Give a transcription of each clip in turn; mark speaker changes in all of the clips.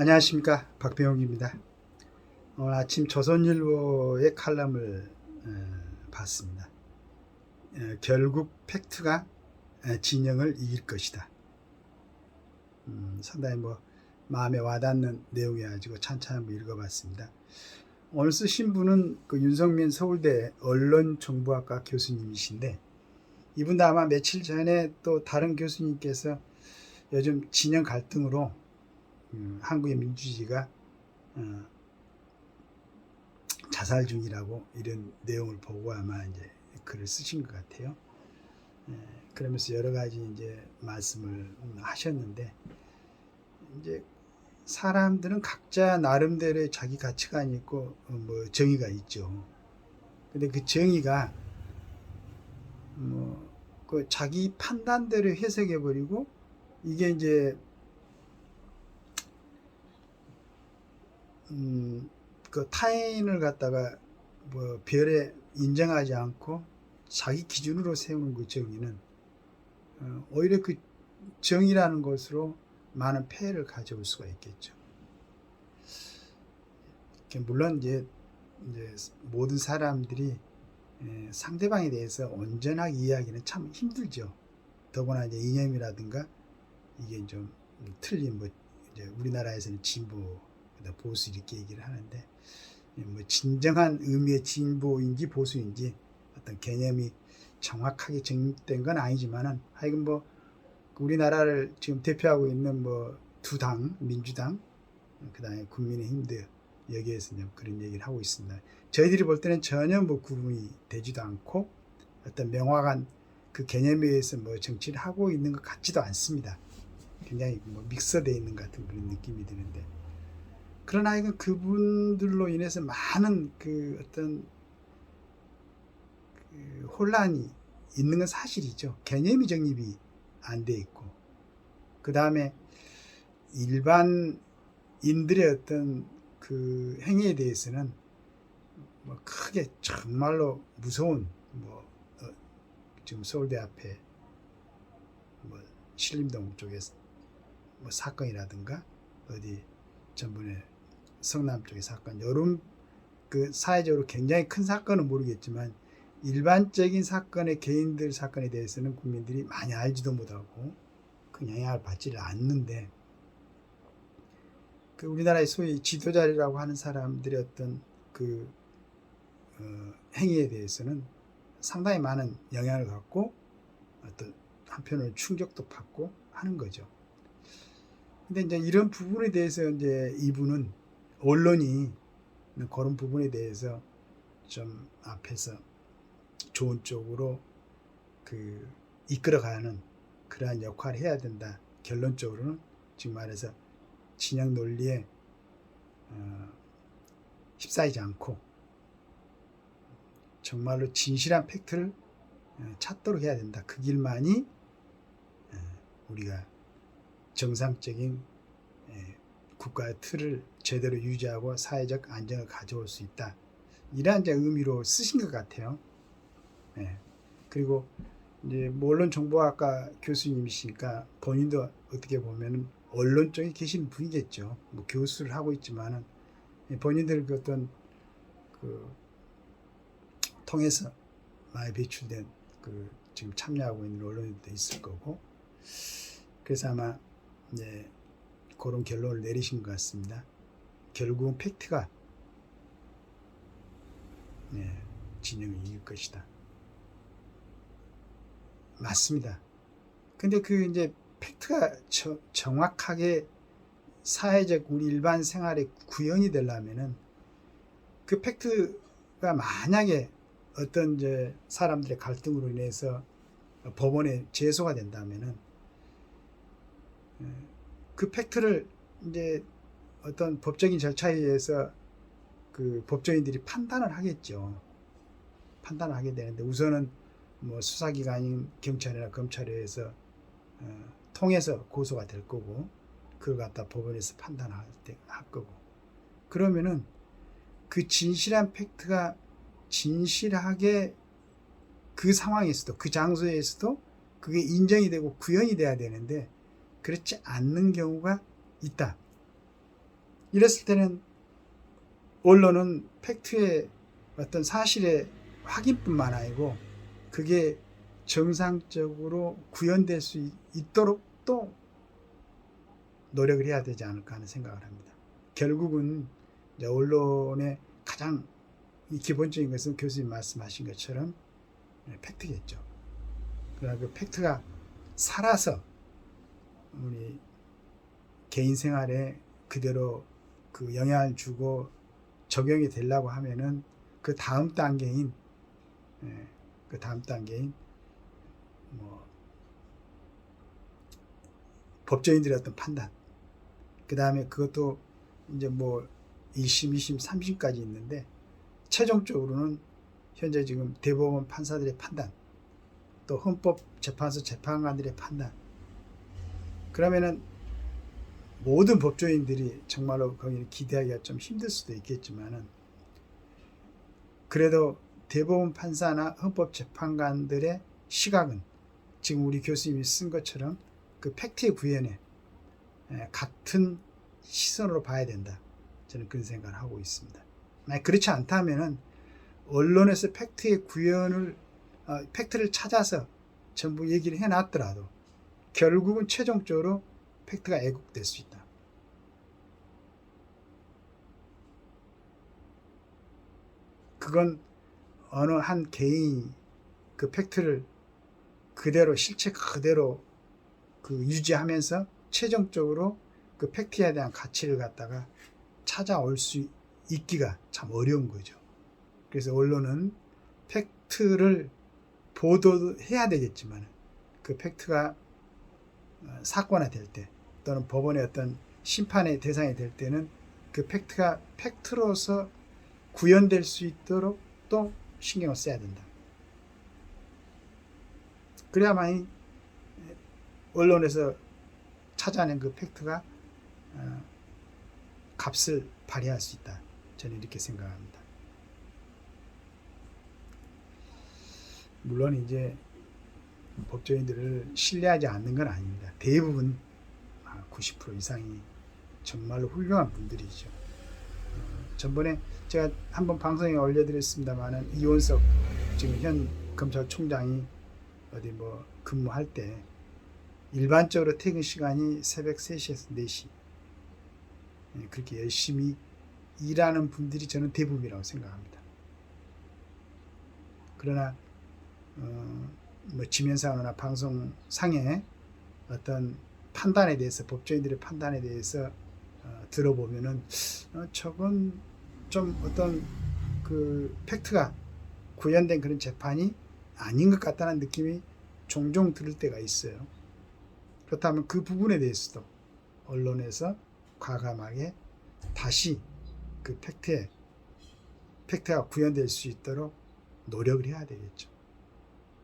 Speaker 1: 안녕하십니까, 박병욱입니다. 오늘 아침 조선일보의 칼럼을 봤습니다. 결국 팩트가 진영을 이길 것이다. 상당히 마음에 와닿는 내용이어가지고 찬찬히 한번 읽어봤습니다. 오늘 쓰신 분은 그 윤성민 서울대 언론정보학과 교수님이신데, 이분도 아마 며칠 전에 또 다른 교수님께서 요즘 진영 갈등으로 한국의 민주주의가 자살 중이라고 이런 내용을 보고 아마 이제 글을 쓰신 것 같아요. 그러면서 여러 가지 이제 말씀을 하셨는데, 이제 사람들은 각자 나름대로의 자기 가치관이 있고 정의가 있죠. 근데 그 정의가 그 자기 판단대로 해석해 버리고, 이게 이제 그 타인을 갖다가 별에 인정하지 않고 자기 기준으로 세우는 그 정의는 오히려 그 정의라는 것으로 많은 폐해를 가져올 수가 있겠죠. 물론 이제 모든 사람들이 상대방에 대해서 온전하게 이해하기는 참 힘들죠. 더구나 이제 이념이라든가 이게 좀 틀린 이제 우리나라에서는 진보 보수 이렇게 얘기를 하는데, 진정한 의미의 진보인지 보수인지 어떤 개념이 정확하게 정립된 건 아니지만은, 하여간 우리나라를 지금 대표하고 있는 두 당, 민주당, 그 다음에 국민의힘도 여기에서 그런 얘기를 하고 있습니다. 저희들이 볼 때는 전혀 구분이 되지도 않고 어떤 명확한 그 개념에 의해서 정치를 하고 있는 것 같지도 않습니다. 굉장히 믹서되어 있는 것 같은 그런 느낌이 드는데, 그러나 이건 그분들로 인해서 많은 그 어떤 그 혼란이 있는 건 사실이죠. 개념이 정립이 안 돼 있고, 그 다음에 일반인들의 어떤 그 행위에 대해서는 크게 정말로 무서운 지금 서울대 앞에 신림동 쪽에 사건이라든가 어디 전번에 성남 쪽의 사건, 이런 그 사회적으로 굉장히 큰 사건은 모르겠지만 일반적인 사건의 개인들 사건에 대해서는 국민들이 많이 알지도 못하고 그 영향을 받지를 않는데, 그 우리나라의 소위 지도자라고 하는 사람들의 어떤 그 행위에 대해서는 상당히 많은 영향을 갖고 어떤 한편으로 충격도 받고 하는 거죠. 근데 이제 이런 부분에 대해서 이제 이분은 언론이 그런 부분에 대해서 좀 앞에서 좋은 쪽으로 그 이끌어가는 그러한 역할을 해야 된다. 결론적으로는 지금 말해서 진영 논리에 휩싸이지 않고 정말로 진실한 팩트를 찾도록 해야 된다. 그 길만이 우리가 정상적인 국가의 틀을 제대로 유지하고 사회적 안정을 가져올 수 있다. 이러한 의미로 쓰신 것 같아요. 그리고 이제 언론정보학과 교수님이시니까 본인도 어떻게 보면 언론 쪽에 계신 분이겠죠. 교수를 하고 있지만은 본인들 그 어떤 그 통해서 많이 배출된 그 지금 참여하고 있는 언론들도 있을 거고, 그래서 아마 이제 그런 결론을 내리신 것 같습니다. 결국은 팩트가 진영을 이길 것이다. 맞습니다. 근데 그 이제 팩트가 정확하게 사회적 우리 일반 생활에 구현이 되려면은 그 팩트가 만약에 어떤 이제 사람들의 갈등으로 인해서 법원에 제소가 된다면은 그 팩트를 이제 어떤 법적인 절차에 의해서 그 법조인들이 판단을 하겠죠. 판단을 하게 되는데, 우선은 수사기관인 경찰이나 검찰에 의해서 통해서 고소가 될 거고, 그걸 갖다 법원에서 판단할 거고, 그러면은 그 진실한 팩트가 진실하게 그 상황에서도 그 장소에서도 그게 인정이 되고 구현이 돼야 되는데, 그렇지 않는 경우가 있다. 이랬을 때는 언론은 팩트의 어떤 사실의 확인뿐만 아니고 그게 정상적으로 구현될 수 있도록 또 노력을 해야 되지 않을까 하는 생각을 합니다. 결국은 언론의 가장 기본적인 것은 교수님 말씀하신 것처럼 팩트겠죠. 그러나 그 팩트가 살아서 우리 개인 생활에 그대로 그 영향을 주고 적용이 되려고 하면은 그 다음 단계인 뭐 법조인들의 어떤 판단, 그 다음에 그것도 이제 뭐 1심, 2심, 3심까지 있는데 최종적으로는 현재 지금 대법원 판사들의 판단, 또 헌법재판소 재판관들의 판단. 그러면은 모든 법조인들이 정말로 거기를 기대하기가 좀 힘들 수도 있겠지만은 그래도 대법원 판사나 헌법재판관들의 시각은 지금 우리 교수님이 쓴 것처럼 그 팩트의 구현에 같은 시선으로 봐야 된다. 저는 그런 생각을 하고 있습니다. 그렇지 않다면은 언론에서 팩트의 구현을 팩트를 찾아서 전부 얘기를 해놨더라도 결국은 최종적으로 팩트가 왜곡될 수 있다. 그건 어느 한 개인이 그 팩트를 그대로 실체 그대로 그 유지하면서 최종적으로 그 팩트에 대한 가치를 갖다가 찾아올 수 있기가 참 어려운 거죠. 그래서 언론은 팩트를 보도해야 되겠지만 그 팩트가 사건화될 때 또는 법원의 어떤 심판의 대상이 될 때는 그 팩트가 팩트로서 구현될 수 있도록 또 신경을 써야 된다. 그래야만이 언론에서 찾아낸 그 팩트가 값을 발휘할 수 있다. 저는 이렇게 생각합니다. 물론 이제 법조인들을 신뢰하지 않는 건 아닙니다. 대부분 90% 이상이 정말로 훌륭한 분들이죠. 전번에 제가 한번 방송에 올려드렸습니다만은 이원석 지금 현 검찰총장이 어디 뭐 근무할 때 일반적으로 퇴근 시간이 새벽 3시에서 4시 그렇게 열심히 일하는 분들이 저는 대부분이라고 생각합니다. 그러나 뭐 지면상이나 방송상의 어떤 판단에 대해서 법조인들의 판단에 대해서 들어보면은 저건 좀 어떤 그 팩트가 구현된 그런 재판이 아닌 것 같다는 느낌이 종종 들을 때가 있어요. 그렇다면 그 부분에 대해서도 언론에서 과감하게 다시 그 팩트가 구현될 수 있도록 노력을 해야 되겠죠.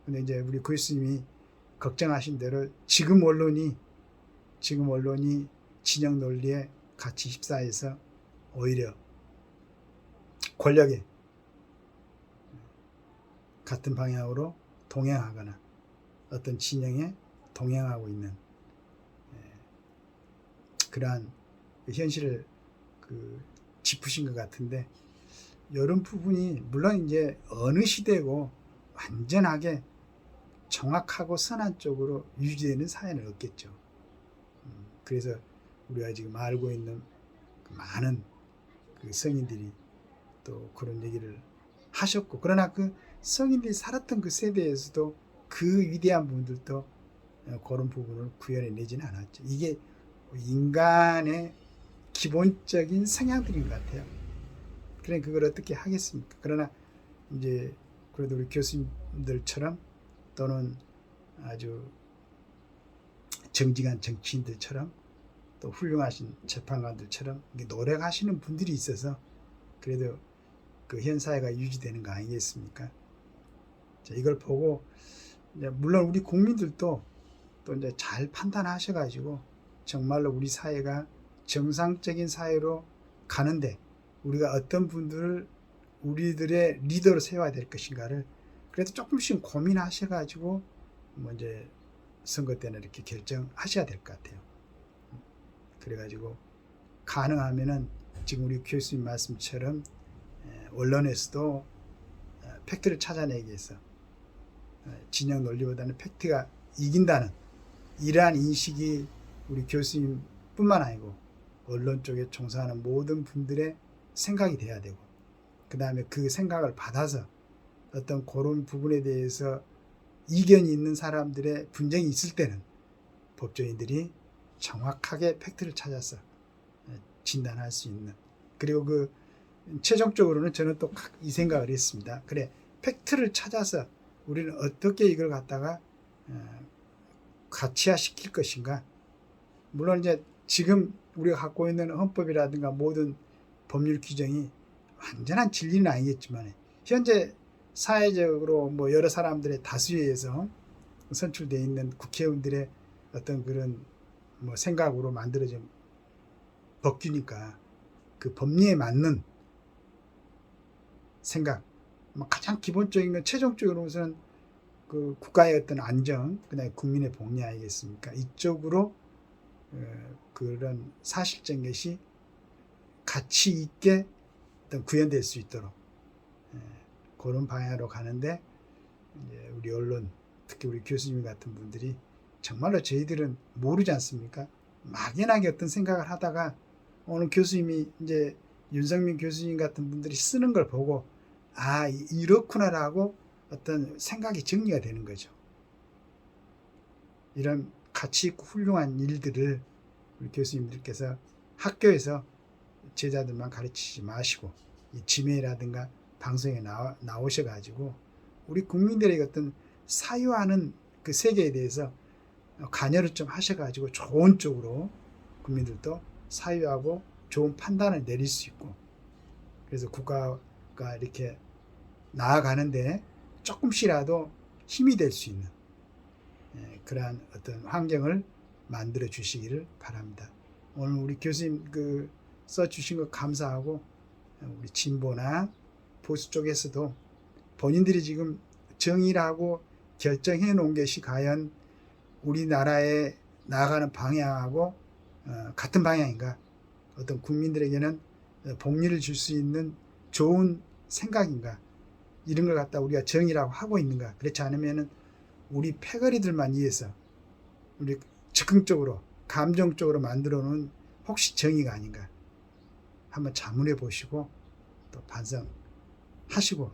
Speaker 1: 근데 이제 우리 교수님이 걱정하신 대로 지금 언론이 진영 논리에 같이 휩싸여서 오히려 권력에 같은 방향으로 동행하거나 어떤 진영에 동행하고 있는 그러한 현실을 짚으신 것 같은데 이런 부분이 물론 이제 어느 시대고 완전하게 정확하고 선한 쪽으로 유지되는 사회는 없겠죠. 그래서 우리가 지금 알고 있는 많은 성인들이 또 그런 얘기를 하셨고, 그러나 그 성인들이 살았던 그 세대에서도 그 위대한 분들도 그런 부분을 구현해내지는 않았죠. 이게 인간의 기본적인 성향들인 것 같아요. 그래 그걸 어떻게 하겠습니까? 그러나 이제 그래도 우리 교수님들처럼 또는 아주 정직한 정치인들처럼 또 훌륭하신 재판관들처럼 노력하시는 분들이 있어서 그래도 그 현 사회가 유지되는 거 아니겠습니까? 자, 이걸 보고 이제 물론 우리 국민들도 또 이제 잘 판단하셔가지고 정말로 우리 사회가 정상적인 사회로 가는데 우리가 어떤 분들을 우리들의 리더로 세워야 될 것인가를 그래도 조금씩 고민하셔가지고 뭐 이제 선거 때는 이렇게 결정하셔야 될 것 같아요. 그래가지고 가능하면은 지금 우리 교수님 말씀처럼 언론에서도 팩트를 찾아내기 위해서 진영 논리보다는 팩트가 이긴다는 이러한 인식이 우리 교수님뿐만 아니고 언론 쪽에 종사하는 모든 분들의 생각이 돼야 되고, 그 다음에 그 생각을 받아서 어떤 그런 부분에 대해서 이견이 있는 사람들의 분쟁이 있을 때는 법조인들이 정확하게 팩트를 찾아서 진단할 수 있는, 그리고 그 최종적으로는 저는 또 이 생각을 했습니다. 그래, 팩트를 찾아서 우리는 어떻게 이걸 갖다가 가치화시킬 것인가. 물론 이제 지금 우리가 갖고 있는 헌법이라든가 모든 법률 규정이 완전한 진리는 아니겠지만 현재 사회적으로 뭐 여러 사람들의 다수에 의해서 선출되어 있는 국회의원들의 어떤 그런 뭐 생각으로 만들어진 법규니까 그 법리에 맞는 생각, 가장 기본적인 건 최종적으로는 그 국가의 어떤 안정, 그다음에 국민의 복리 아니겠습니까? 이쪽으로 그런 사실적인 것이 가치 있게 어떤 구현될 수 있도록 그런 방향으로 가는데, 이제 우리 언론, 특히 우리 교수님 같은 분들이 정말로 저희들은 모르지 않습니까? 막연하게 어떤 생각을 하다가 오늘 교수님이 이제 윤석민 교수님 같은 분들이 쓰는 걸 보고 아, 이렇구나라고 어떤 생각이 정리가 되는 거죠. 이런 가치 있고 훌륭한 일들을 우리 교수님들께서 학교에서 제자들만 가르치지 마시고 이 지메라든가 방송에 나오셔가지고 우리 국민들에게 어떤 사유하는 그 세계에 대해서 관여를 좀 하셔가지고 좋은 쪽으로 국민들도 사유하고 좋은 판단을 내릴 수 있고, 그래서 국가가 이렇게 나아가는데 조금씩이라도 힘이 될 수 있는 그러한 어떤 환경을 만들어 주시기를 바랍니다. 오늘 우리 교수님 그 써주신 거 감사하고, 우리 진보나 보수 쪽에서도 본인들이 지금 정의라고 결정해 놓은 것이 과연 우리나라에 나아가는 방향하고 같은 방향인가, 어떤 국민들에게는 복리를 줄 수 있는 좋은 생각인가, 이런 걸 갖다 우리가 정의라고 하고 있는가. 그렇지 않으면은 우리 패거리들만 위해서 우리 즉흥적으로 감정적으로 만들어 놓은 혹시 정의가 아닌가 한번 자문해 보시고 또 반성하시고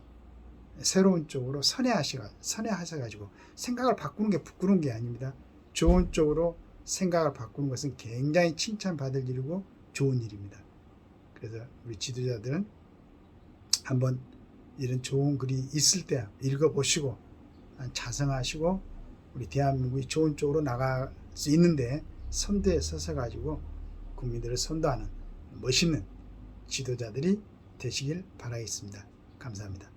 Speaker 1: 새로운 쪽으로 선회하셔가지고 생각을 바꾸는 게 부끄러운 게 아닙니다. 좋은 쪽으로 생각을 바꾸는 것은 굉장히 칭찬받을 일이고 좋은 일입니다. 그래서 우리 지도자들은 한번 이런 좋은 글이 있을 때 읽어보시고 자성하시고 우리 대한민국이 좋은 쪽으로 나갈 수 있는데 선두에 서서 가지고 국민들을 선도하는 멋있는 지도자들이 되시길 바라겠습니다. 감사합니다.